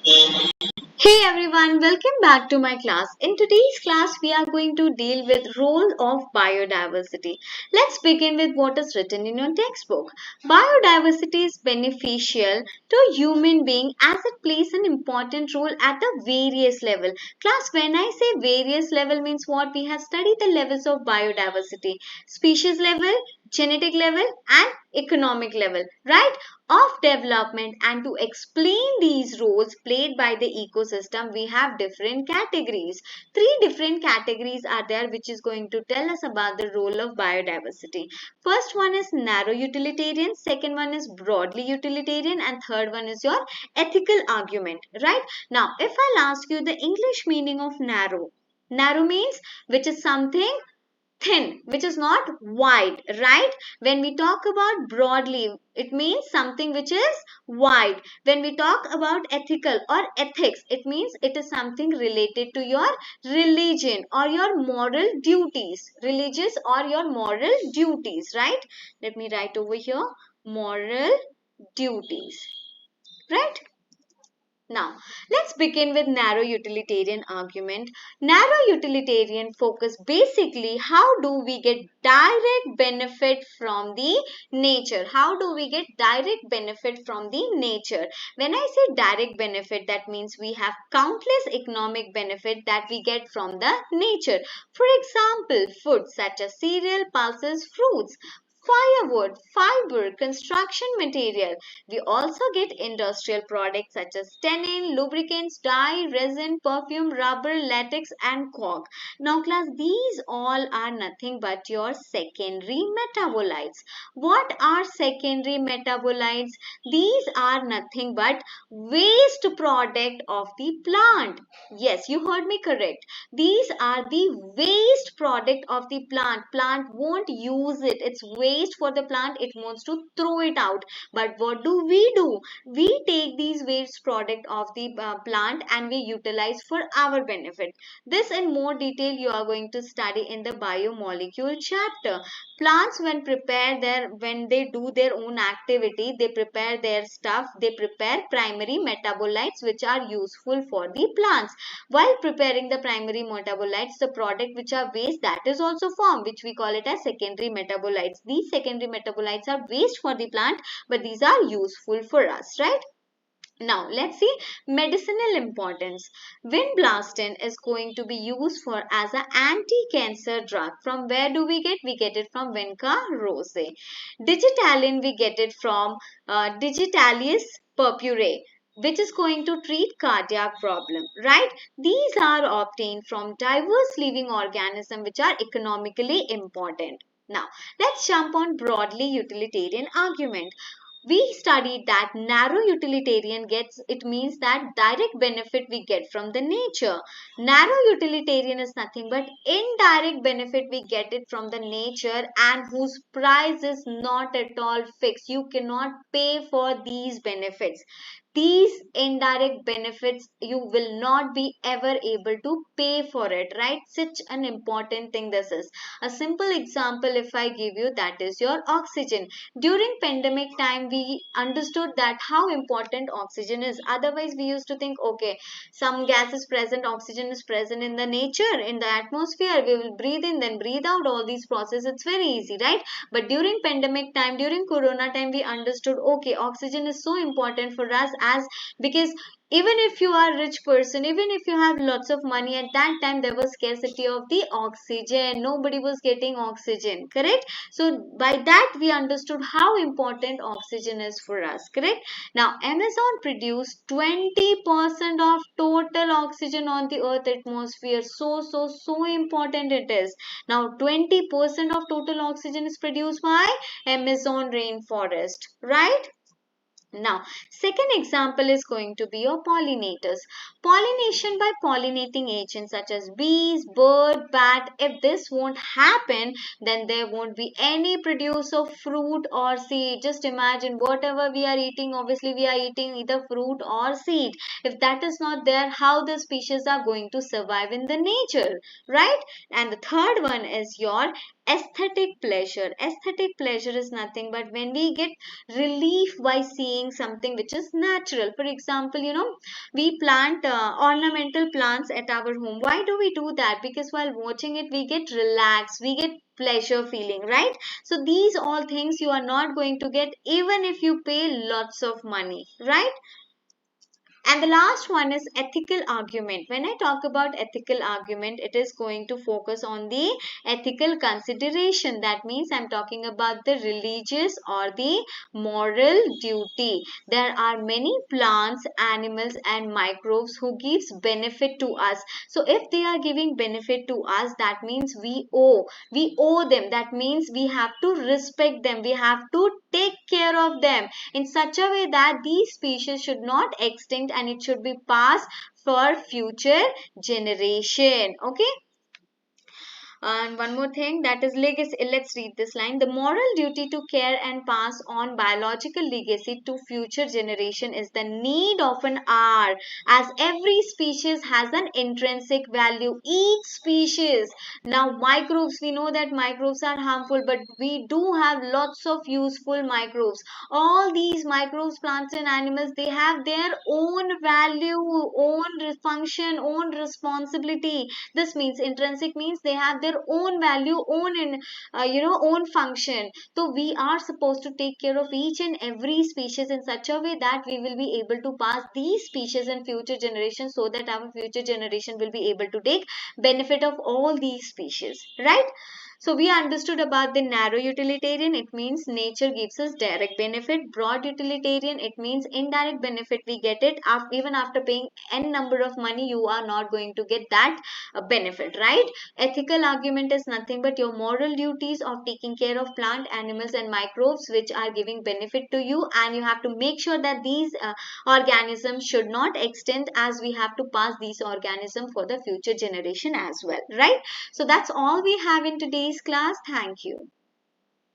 Hey everyone, welcome back to my class. In today's class, we are going to deal with role of biodiversity. Let's begin with what is written in your textbook. Biodiversity is beneficial to human being as it plays an important role at the various level. Class, when I say various level means what? We have studied the levels of biodiversity. Species level, genetic level and economic level, right? Of development, and to explain these roles played by the ecosystem we have different categories. Three different categories are there which is going to tell us about the role of biodiversity. First one is narrow utilitarian, second one is broadly utilitarian, and third one is your ethical argument, right? Now if I'll ask you the English meaning of narrow, narrow means which is something thin, which is not wide, right? When we talk about broadly, it means something which is wide. When we talk about ethical or ethics, it means it is something related to your religion or your moral duties, religious or your moral duties, right? Let me write over here, moral duties, right? Now, let's begin with narrow utilitarian argument. Narrow utilitarian focus basically how do we get direct benefit from the nature? How do we get direct benefit from the nature? When I say direct benefit, that means we have countless economic benefit that we get from the nature. For example, food such as cereal, pulses, fruits, firewood, fiber, construction material. We also get industrial products such as tannin, lubricants, dye, resin, perfume, rubber, latex and cork. Now class, these all are nothing but your secondary metabolites. What are secondary metabolites? These are nothing but waste product of the plant. Yes, you heard me correct. These are the waste product of the plant. Plant won't use it. It's waste for the plant. It wants to throw it out. But what do? We take these waste product of the plant and we utilize for our benefit. This in more detail you are going to study in the biomolecule chapter. Plants when they do their own activity, they prepare their stuff, they prepare primary metabolites which are useful for the plants. While preparing the primary metabolites, the product which are waste, that is also formed, which we call it as secondary metabolites. These secondary metabolites are waste for the plant, but these are useful for us, right? Now let's see medicinal importance. Vinblastine is going to be used for as an anti-cancer drug. From where do we get? We get it from Vinca rosea. Digitalin we get it from Digitalis purpurae, which is going to treat cardiac problem, right? These are obtained from diverse living organisms which are economically important. Now let's jump on broadly utilitarian argument. We studied that narrow utilitarian gets, it means that direct benefit we get from the nature. Narrow utilitarian is nothing but indirect benefit we get it from the nature and whose price is not at all fixed. You cannot pay for these benefits. These indirect benefits you will not be ever able to pay for it, right? Such an important thing this is. A simple example if I give you, that is your oxygen. During pandemic time we understood that how important oxygen is. Otherwise we used to think, okay, some gas is present, oxygen is present in the nature, in the atmosphere, we will breathe in then breathe out, all these processes, it's very easy, right? But during pandemic time, during corona time, we understood, okay, oxygen is so important for us, as because even if you are a rich person, even if you have lots of money, at that time there was scarcity of the oxygen, nobody was getting oxygen, correct? So by that we understood how important oxygen is for us, correct? Now Amazon produced 20% of total oxygen on the earth atmosphere. So important it is. Now 20% of total oxygen is produced by Amazon rainforest, right? Now, second example is going to be your pollinators. Pollination by pollinating agents such as bees, bird, bat. If this won't happen, then there won't be any produce of fruit or seed. Just imagine whatever we are eating, obviously we are eating either fruit or seed. If that is not there, how the species are going to survive in the nature, right? And the third one is your Aesthetic pleasure. Aesthetic pleasure is nothing but when we get relief by seeing something which is natural. For example, we plant ornamental plants at our home. Why do we do that? Because while watching it, we get relaxed, we get pleasure feeling, right? So these all things you are not going to get even if you pay lots of money, right? And the last one is ethical argument. When I talk about ethical argument, it is going to focus on the ethical consideration. That means I'm talking about the religious or the moral duty. There are many plants, animals and microbes who gives benefit to us. So if they are giving benefit to us, that means we owe them. That means we have to respect them. We have to take care of them in such a way that these species should not extinct and it should be passed for future generation. Okay. And one more thing, that is legacy. Let's read this line. The moral duty to care and pass on biological legacy to future generation is the need of an hour, as every species has an intrinsic value. Each species. Now microbes, we know that microbes are harmful, but we do have lots of useful microbes. All these microbes, plants and animals, they have their own value, own function, own responsibility. This means intrinsic means they have their own value, own function. So we are supposed to take care of each and every species in such a way that we will be able to pass these species in future generations, so that our future generation will be able to take benefit of all these species, right? So we understood about the narrow utilitarian. It means nature gives us direct benefit. Broad utilitarian, it means indirect benefit. We get it even after paying n number of money, you are not going to get that benefit, right? Ethical argument is nothing but your moral duties of taking care of plant, animals and microbes which are giving benefit to you, and you have to make sure that these organisms should not extend, as we have to pass these organisms for the future generation as well, right? So that's all we have in today's class. Thank you.